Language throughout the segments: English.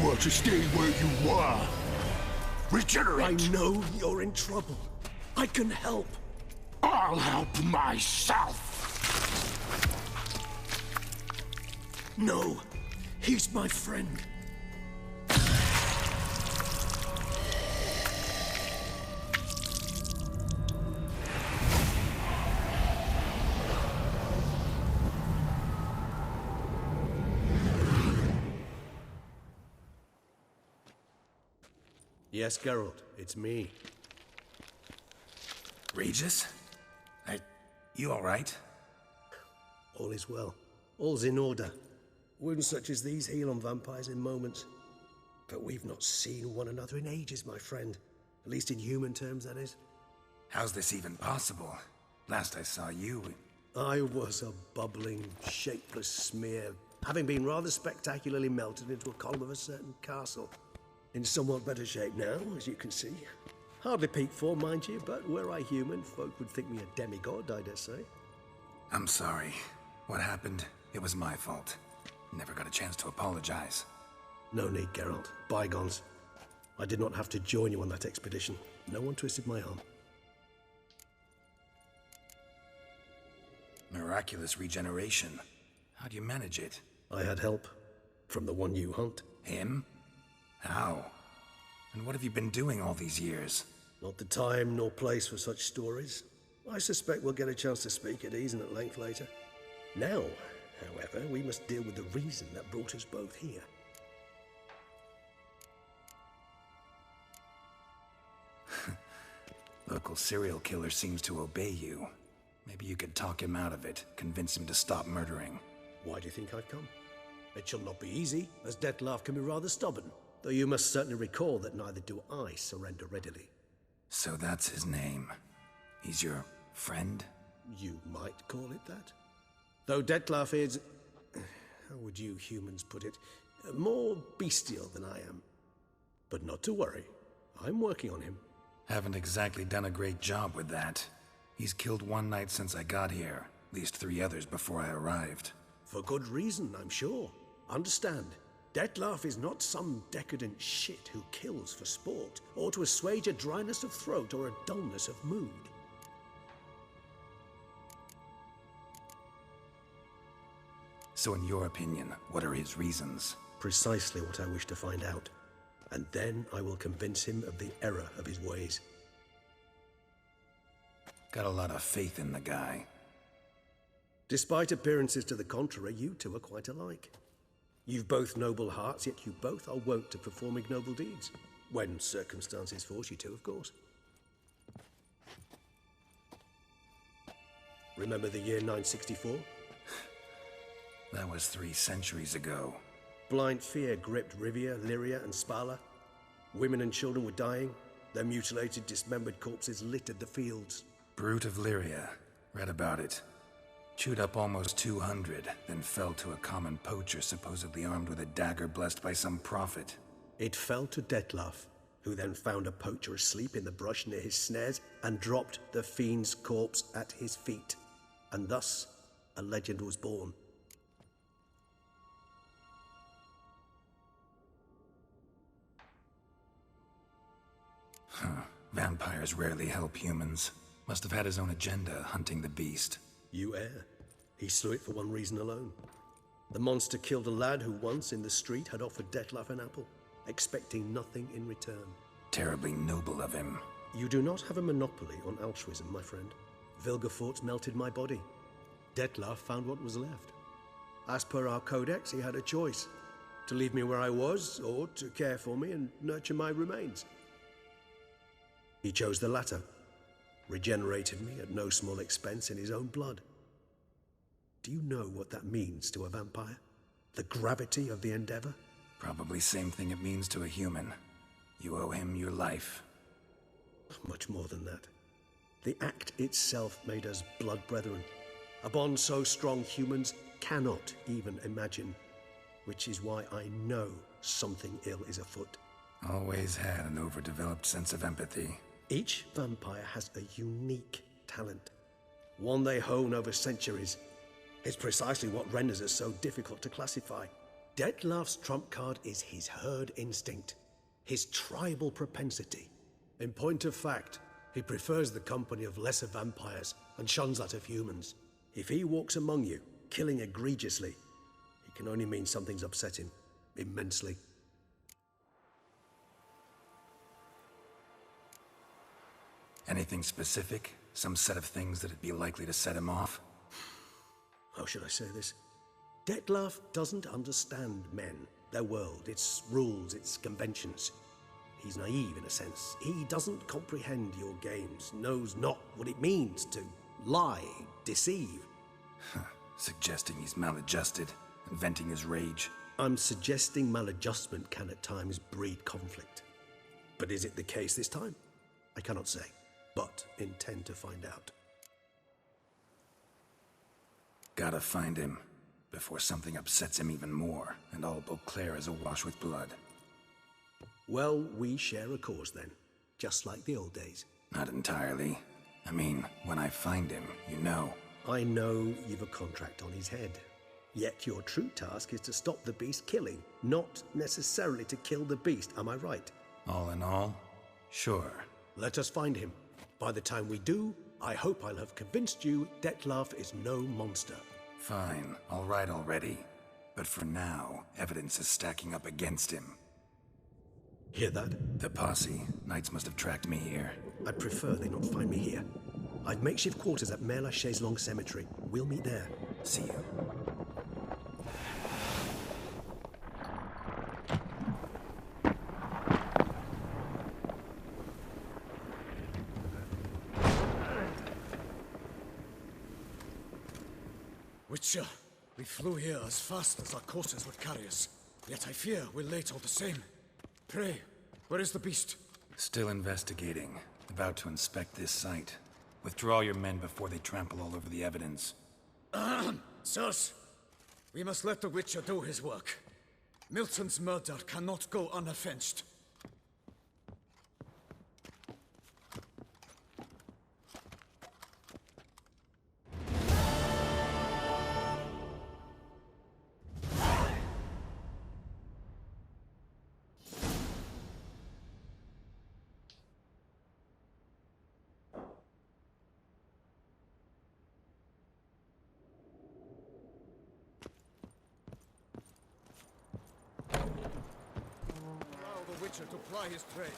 were to stay where you were. Regenerate! I know you're in trouble. I can help. I'll help myself! No, he's my friend. Yes, Geralt, it's me. Regis? You alright? All is well. All's in order. Wounds such as these heal on vampires in moments. But we've not seen one another in ages, my friend. At least in human terms, that is. How's this even possible? Last I saw you... I was a bubbling, shapeless smear, having been rather spectacularly melted into a column of a certain castle. In somewhat better shape now, as you can see. Hardly peak form, mind you, but were I human, folk would think me a demigod, I dare say. I'm sorry. What happened, it was my fault. Never got a chance to apologize. No need, Geralt. Bygones. I did not have to join you on that expedition. No one twisted my arm. Miraculous regeneration. How do you manage it? I had help. From the one you hunt. Him? How? And what have you been doing all these years? Not the time nor place for such stories. I suspect we'll get a chance to speak at ease and at length later. Now, however, we must deal with the reason that brought us both here. Local serial killer seems to obey you. Maybe you could talk him out of it, convince him to stop murdering. Why do you think I've come? It shall not be easy, as Dettlaff can be rather stubborn. Though you must certainly recall that neither do I surrender readily. So that's his name. He's your friend? You might call it that. Though Dettlaff is... how would you humans put it? More bestial than I am. But not to worry. I'm working on him. Haven't exactly done a great job with that. He's killed one night since I got here. At least 3 others before I arrived. For good reason, I'm sure. Understand, Dettlaff is not some decadent shit who kills for sport, or to assuage a dryness of throat or a dullness of mood. So in your opinion, what are his reasons? Precisely what I wish to find out. And then I will convince him of the error of his ways. Got a lot of faith in the guy. Despite appearances to the contrary, you two are quite alike. You've both noble hearts, yet you both are wont to perform ignoble deeds. When circumstances force you to, of course. Remember the year 964? That was 3 centuries ago. Blind fear gripped Rivia, Lyria, and Spala. Women and children were dying. Their mutilated, dismembered corpses littered the fields. Brute of Lyria. Read about it. Chewed up almost 200, then fell to a common poacher supposedly armed with a dagger blessed by some prophet. It fell to Dettlaff, who then found a poacher asleep in the brush near his snares and dropped the fiend's corpse at his feet. And thus, a legend was born. Vampires rarely help humans. Must have had his own agenda, hunting the beast. You err. He slew it for one reason alone. The monster killed a lad who once, in the street, had offered Dettlaff an apple, expecting nothing in return. Terribly noble of him. You do not have a monopoly on altruism, my friend. Vilgefortz melted my body. Dettlaff found what was left. As per our codex, he had a choice. To leave me where I was, or to care for me and nurture my remains. He chose the latter. Regenerated me at no small expense in his own blood. Do you know what that means to a vampire? The gravity of the endeavor? Probably same thing it means to a human. You owe him your life. Much more than that. The act itself made us blood brethren. A bond so strong humans cannot even imagine. Which is why I know something ill is afoot. Always had an overdeveloped sense of empathy. Each vampire has a unique talent. One they hone over centuries. It's precisely what renders us so difficult to classify. Dettlaff's trump card is his herd instinct, his tribal propensity. In point of fact, he prefers the company of lesser vampires and shuns that of humans. If he walks among you, killing egregiously, it can only mean something's upset him immensely. Anything specific? Some set of things that'd be likely to set him off? How should I say this? Dettlaff doesn't understand men, their world, its rules, its conventions. He's naive in a sense. He doesn't comprehend your games, knows not what it means to lie, deceive. Suggesting he's maladjusted and venting his rage. I'm suggesting maladjustment can at times breed conflict. But is it the case this time? I cannot say, but intend to find out. Gotta find him before something upsets him even more, and all Beauclair is awash with blood. Well, we share a cause then, just like the old days. Not entirely. I mean, when I find him, you know. I know you've a contract on his head. Yet your true task is to stop the beast killing, not necessarily to kill the beast, am I right? All in all, sure. Let us find him. By the time we do, I hope I'll have convinced you Dettlaff is no monster. Fine, all right already. But for now, evidence is stacking up against him. Hear that? The posse. Knights must have tracked me here. I'd prefer they not find me here. I've makeshift quarters at Mère Lachaise Long Cemetery. We'll meet there. See you. Witcher, we flew here as fast as our coursers would carry us. Yet I fear we're late all the same. Pray, where is the beast? Still investigating. About to inspect this site. Withdraw your men before they trample all over the evidence. Sirs, we must let the Witcher do his work. Milton's murder cannot go unavenged. To ply his trade.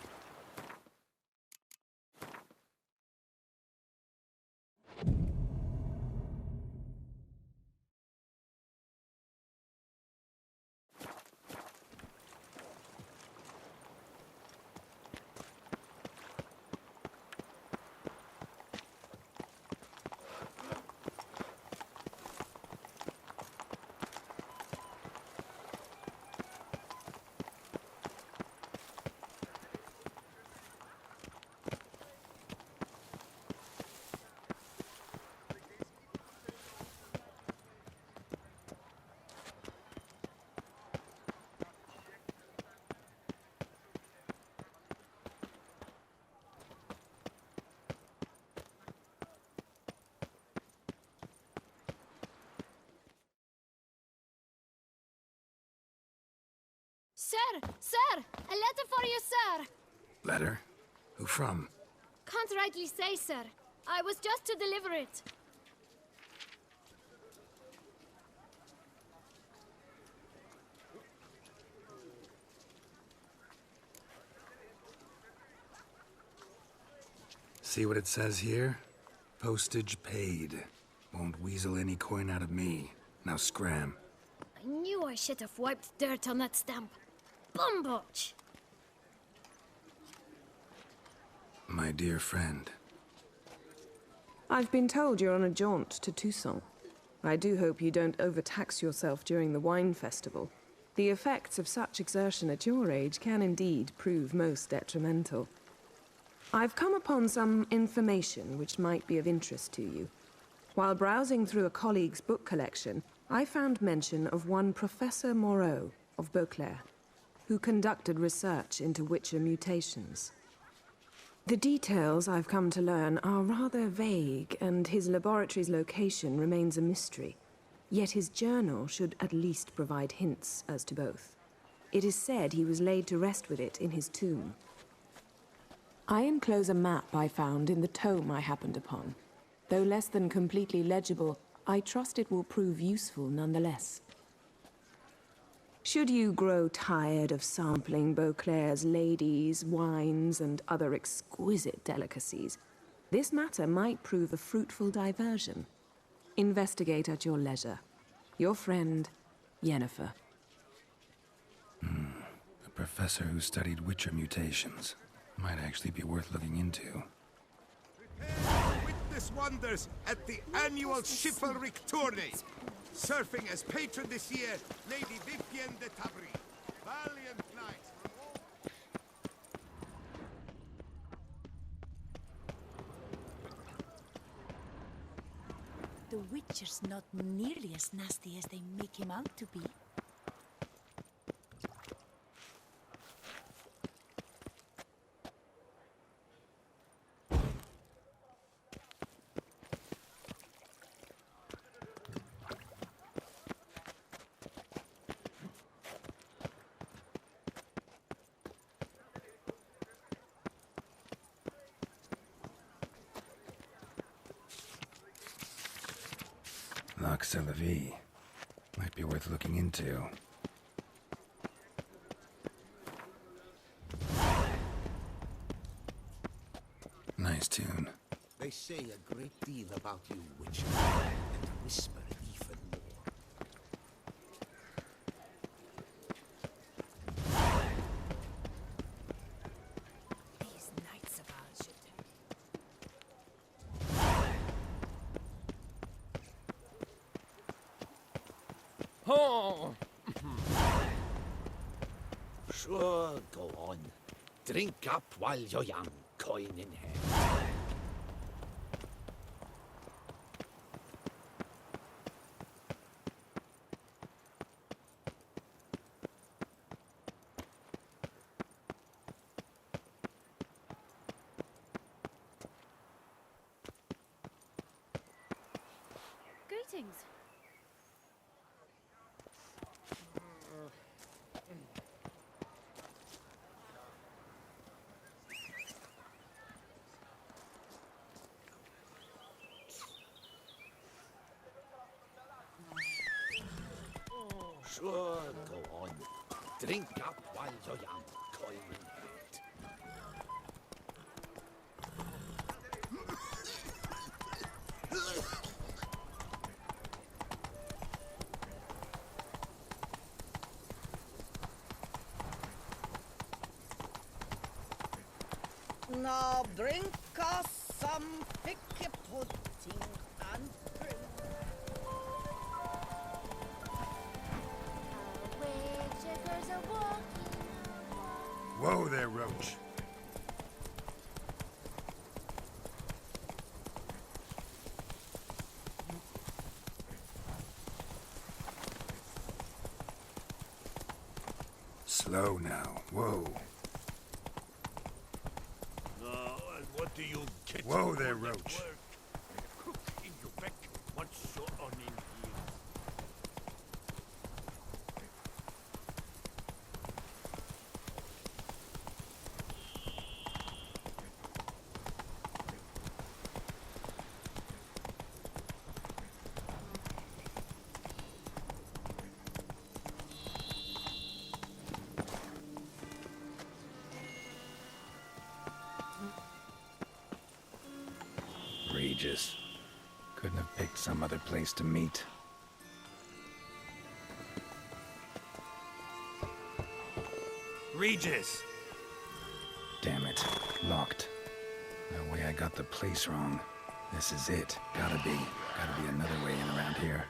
Sir! Sir! A letter for you, sir! Letter? Who from? Can't rightly say, sir. I was just to deliver it. See what it says here? Postage paid. Won't weasel any coin out of me. Now scram. I knew I should have wiped dirt on that stamp. Bumbotch! My dear friend. I've been told you're on a jaunt to Toussaint. I do hope you don't overtax yourself during the wine festival. The effects of such exertion at your age can indeed prove most detrimental. I've come upon some information which might be of interest to you. While browsing through a colleague's book collection, I found mention of one Professor Moreau of Beauclair, who conducted research into Witcher mutations. The details I've come to learn are rather vague, and his laboratory's location remains a mystery. Yet his journal should at least provide hints as to both. It is said he was laid to rest with it in his tomb. I enclose a map I found in the tome I happened upon. Though less than completely legible, I trust it will prove useful nonetheless. Should you grow tired of sampling Beauclair's ladies, wines, and other exquisite delicacies, this matter might prove a fruitful diversion. Investigate at your leisure. Your friend, Yennefer. A professor who studied Witcher mutations. Might actually be worth looking into. Witness wonders at the annual Chivalric Tourney. Surfing as patron this year, Lady Vivienne de Tabry. Valiant knights from all... The Witcher's not nearly as nasty as they make him out to be. Loch Selavie. Might be worth looking into. Nice tune. They say a great deal about you, Witcher, and whisper even more. These knights of ours should... Oh! Sure, go on. Drink up while you're young, coin in hand. Greetings. Sure, go on. Drink up while you're young, coin in hand. Now bring us some picky pudding and drink. Witchers are walking. Whoa there, Roach. Slow now. Whoa. And what do you get? Whoa there, Roach. Cook in Quebec once you're on in here. Regis. Couldn't have picked some other place to meet. Regis! Damn it. Locked. No way I got the place wrong. This is it. Gotta be another way in around here.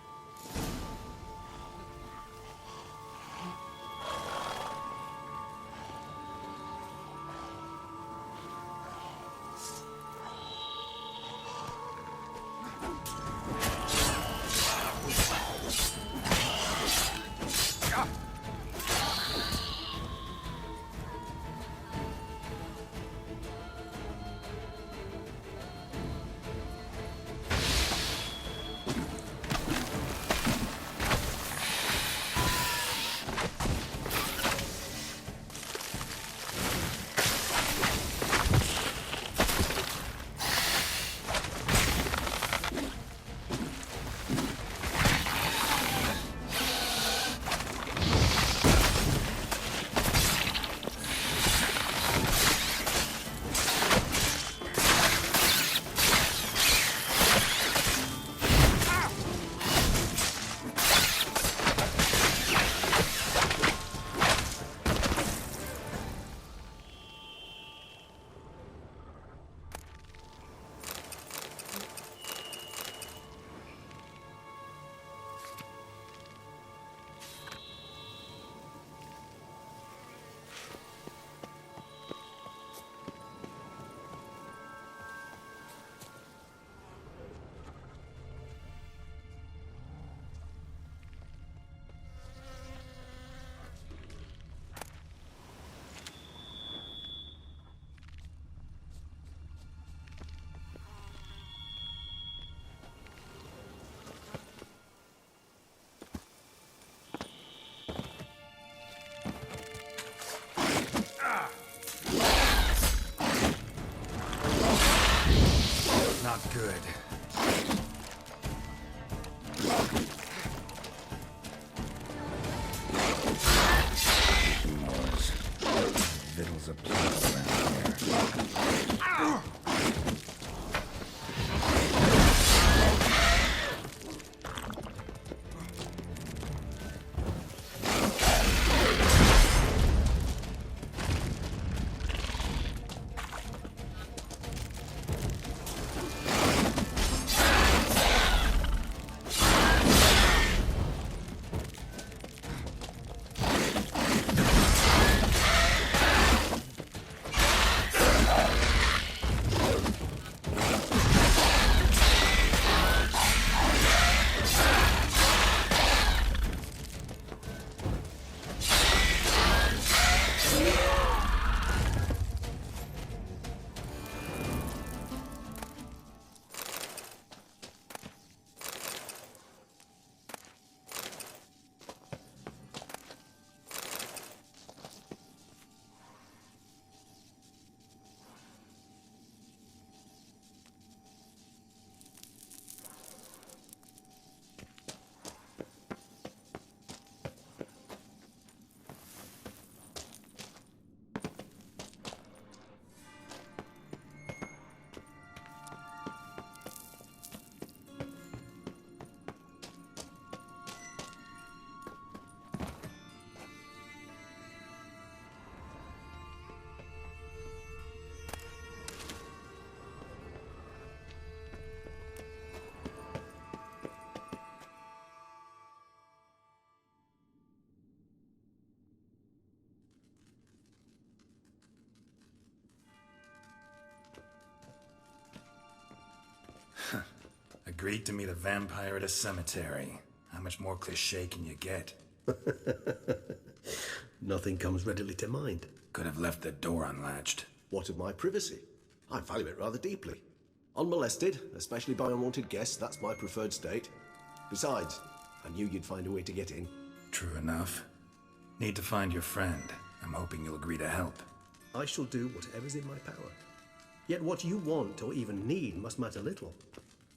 agreed to meet a vampire at a cemetery. How much more cliché can you get? Nothing comes readily to mind. Could have left the door unlatched. What of my privacy? I value it rather deeply. Unmolested, especially by unwanted guests, that's my preferred state. Besides, I knew you'd find a way to get in. True enough. Need to find your friend. I'm hoping you'll agree to help. I shall do whatever's in my power. Yet what you want or even need must matter little.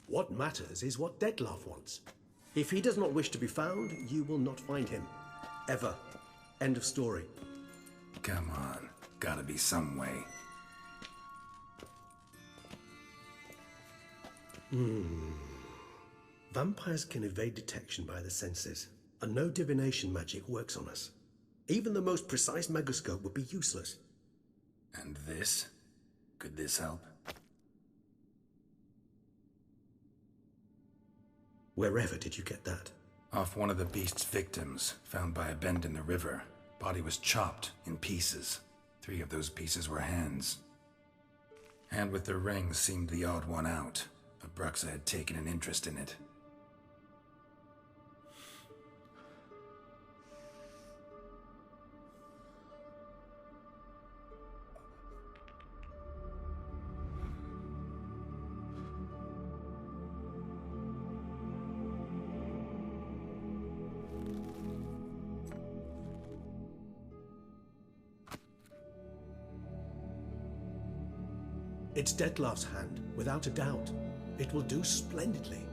What matters is what Dettlaff wants. If he does not wish to be found, you will not find him. Ever. End of story. Come on. Gotta be some way. Vampires can evade detection by the senses, and no divination magic works on us. Even the most precise megoscope would be useless. And this? Could this help? Wherever did you get that? Off one of the beast's victims, found by a bend in the river. Body was chopped in pieces. 3 of those pieces were hands. Hand with the ring seemed the odd one out. Abruxa had taken an interest in it. It's Dettlaff's hand, without a doubt. It will do splendidly.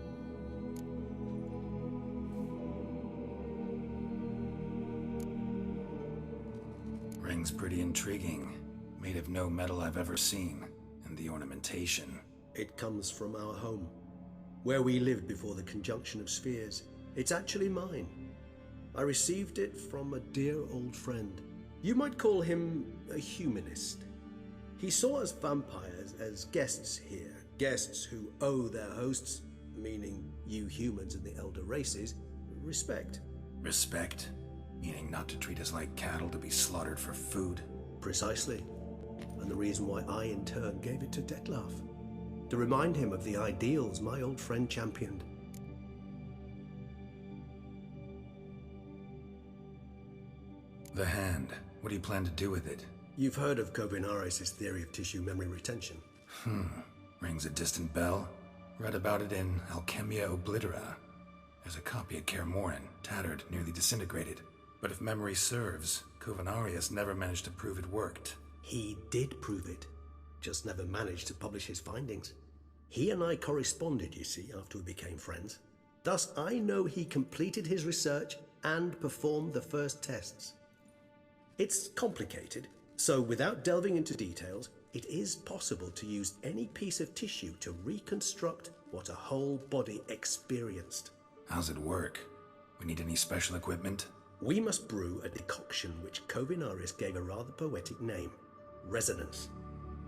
Ring's pretty intriguing. Made of no metal I've ever seen. And the ornamentation. It comes from our home, where we lived before the conjunction of spheres. It's actually mine. I received it from a dear old friend. You might call him a humanist. He saw us vampires as guests here, guests who owe their hosts, meaning you humans and the elder races, respect. Respect? Meaning not to treat us like cattle to be slaughtered for food? Precisely. And the reason why I in turn gave it to Dettlaff. To remind him of the ideals my old friend championed. The hand. What do you plan to do with it? You've heard of Kovinaris' theory of tissue memory retention. Rings a distant bell. Read about it in Alchemia Oblitera. There's a copy at Kaer Morhen, tattered, nearly disintegrated. But if memory serves, Kovinaris never managed to prove it worked. He did prove it, just never managed to publish his findings. He and I corresponded, you see, after we became friends. Thus, I know he completed his research and performed the first tests. It's complicated, so without delving into details, it is possible to use any piece of tissue to reconstruct what a whole body experienced. How's it work? We need any special equipment? We must brew a decoction which Kovinaris gave a rather poetic name, resonance.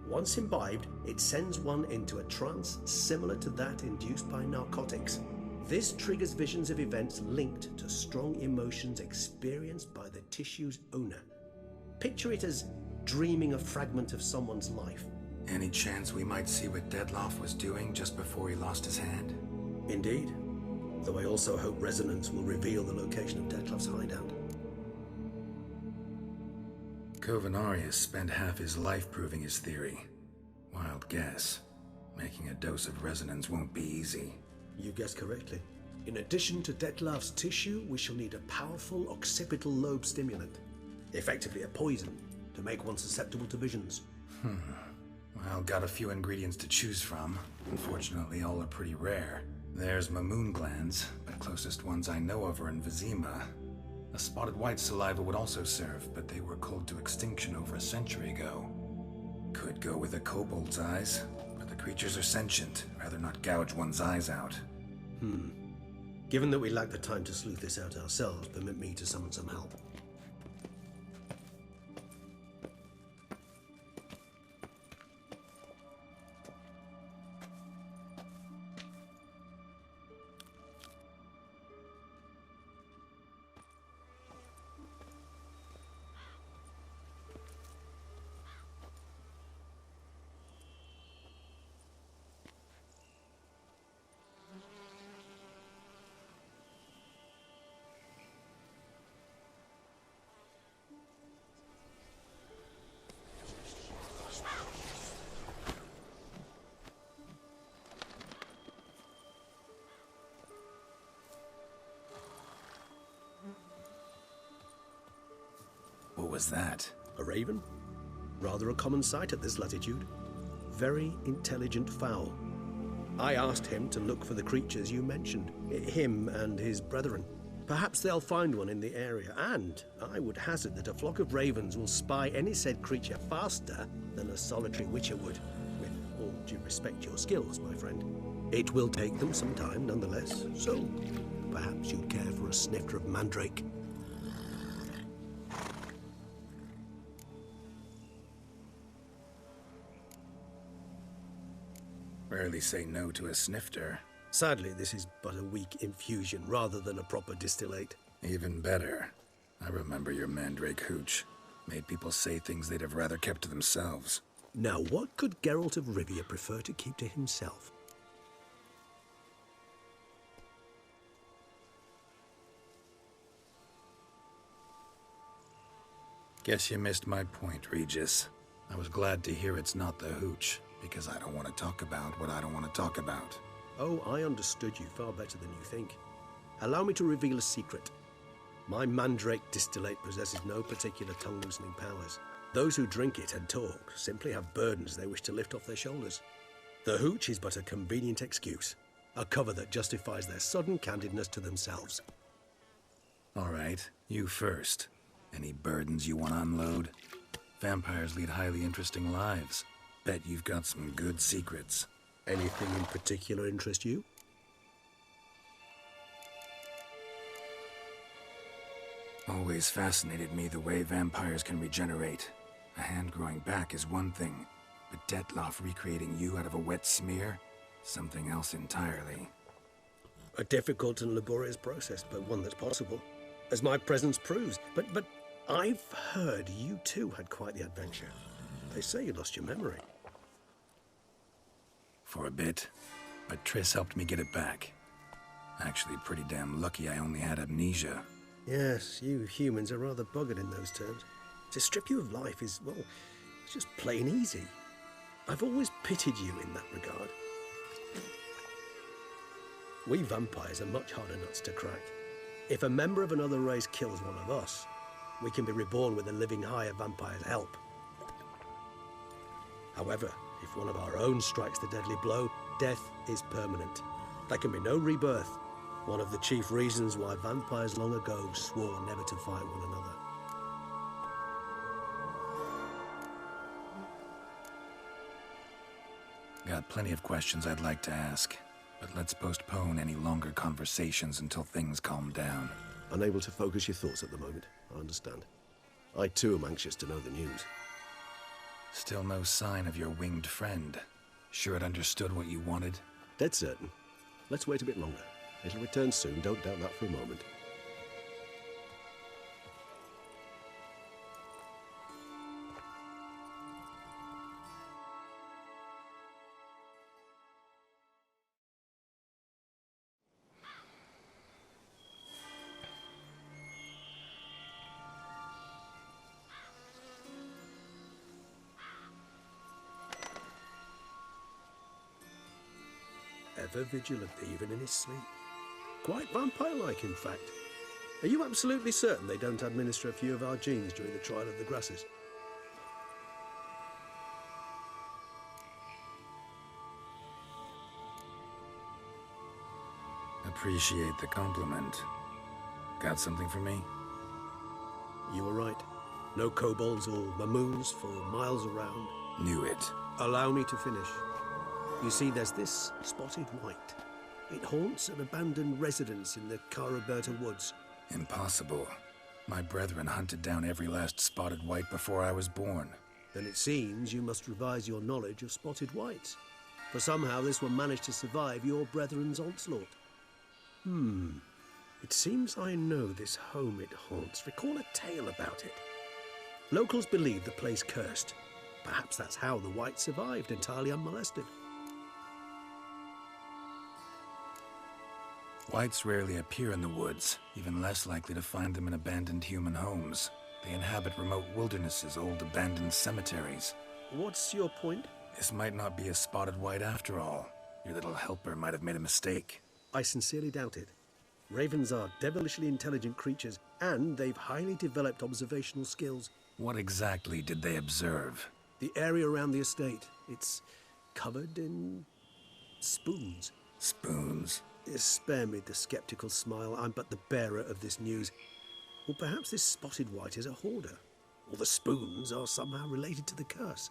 Once imbibed, it sends one into a trance similar to that induced by narcotics. This triggers visions of events linked to strong emotions experienced by the tissue's owner. Picture it as dreaming a fragment of someone's life. Any chance we might see what Dettlaff was doing just before he lost his hand? Indeed. Though I also hope resonance will reveal the location of Dettlaff's hideout. Kovinaris spent half his life proving his theory. Wild guess. Making a dose of resonance won't be easy. You guessed correctly. In addition to Dettlaff's tissue, we shall need a powerful occipital lobe stimulant. Effectively a poison, to make one susceptible to visions. Well, got a few ingredients to choose from. Unfortunately, all are pretty rare. There's Mamoon glands, but closest ones I know of are in Vizima. A spotted white saliva would also serve, but they were culled to extinction over a century ago. Could go with a kobold's eyes, but the creatures are sentient. Rather not gouge one's eyes out. Given that we lack the time to sleuth this out ourselves, permit me to summon some help. was that? A raven? Rather a common sight at this latitude. Very intelligent fowl. I asked him to look for the creatures you mentioned, him and his brethren. Perhaps they'll find one in the area, and I would hazard that a flock of ravens will spy any said creature faster than a solitary witcher would. With all due respect to your skills, my friend. It will take them some time, nonetheless, so perhaps you'd care for a snifter of mandrake. Rarely say no to a snifter. Sadly, this is but a weak infusion rather than a proper distillate. Even better. I remember your mandrake hooch. Made people say things they'd have rather kept to themselves. Now, what could Geralt of Rivia prefer to keep to himself? Guess you missed my point, Regis. I was glad to hear it's not the hooch, because I don't want to talk about what I don't want to talk about. Oh, I understood you far better than you think. Allow me to reveal a secret. My mandrake distillate possesses no particular tongue-loosening powers. Those who drink it and talk simply have burdens they wish to lift off their shoulders. The hooch is but a convenient excuse, a cover that justifies their sudden candidness to themselves. All right, you first. Any burdens you want to unload? Vampires lead highly interesting lives. Bet you've got some good secrets. Anything in particular interest you? Always fascinated me the way vampires can regenerate. A hand growing back is one thing, but Detloff recreating you out of a wet smear? Something else entirely. A difficult and laborious process, but one that's possible, as my presence proves. But I've heard you too had quite the adventure. They say you lost your memory. For a bit, but Triss helped me get it back. Actually, pretty damn lucky I only had amnesia. Yes, you humans are rather buggered in those terms. To strip you of life is, well, it's just plain easy. I've always pitied you in that regard. We vampires are much harder nuts to crack. If a member of another race kills one of us, we can be reborn with a living higher vampire's help. However, if one of our own strikes the deadly blow, death is permanent. There can be no rebirth. One of the chief reasons why vampires long ago swore never to fight one another. Got plenty of questions I'd like to ask, but let's postpone any longer conversations until things calm down. Unable to focus your thoughts at the moment, I understand. I too am anxious to know the news. Still no sign of your winged friend. Sure it understood what you wanted? Dead certain. Let's wait a bit longer. It'll return soon, don't doubt that for a moment. Ever vigilant, even in his sleep. Quite vampire-like, in fact. Are you absolutely certain they don't administer a few of our genes during the trial of the grasses? Appreciate the compliment. Got something for me? You were right. No kobolds or mamoons for miles around. Knew it. Allow me to finish. You see, there's this spotted white. It haunts an abandoned residence in the Caraberta woods. Impossible. My brethren hunted down every last spotted white before I was born. Then it seems you must revise your knowledge of spotted whites. For somehow this one managed to survive your brethren's onslaught. It seems I know this home it haunts. Recall a tale about it. Locals believe the place cursed. Perhaps that's how the white survived entirely unmolested. Whites rarely appear in the woods, even less likely to find them in abandoned human homes. They inhabit remote wildernesses, old abandoned cemeteries. What's your point? This might not be a spotted white after all. Your little helper might have made a mistake. I sincerely doubt it. Ravens are devilishly intelligent creatures, and they've highly developed observational skills. What exactly did they observe? The area around the estate, it's covered in spoons. Spoons? Spare me the skeptical smile. I'm but the bearer of this news. Or perhaps this spotted white is a hoarder. Or the spoons are somehow related to the curse.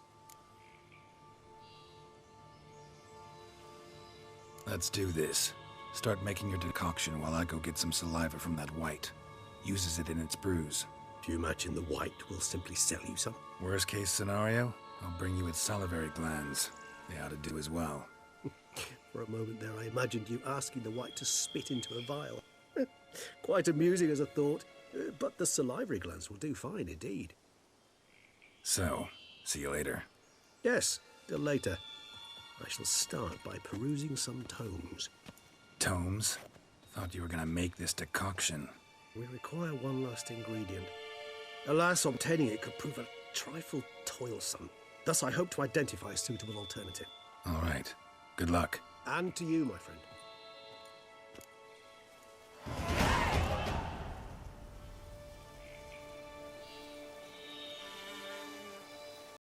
Let's do this. Start making your decoction while I go get some saliva from that white. Uses it in its brews. Do you imagine the white will simply sell you some? Worst case scenario, I'll bring you its salivary glands. They ought to do as well. For a moment there, I imagined you asking the white to spit into a vial. Quite amusing as a thought, but the salivary glands will do fine indeed. So, see you later. Yes, till later. I shall start by perusing some tomes. Tomes? Thought you were gonna make this decoction. We require one last ingredient. Alas, obtaining it could prove a trifle toilsome. Thus, I hope to identify a suitable alternative. All right. Good luck. And to you, my friend.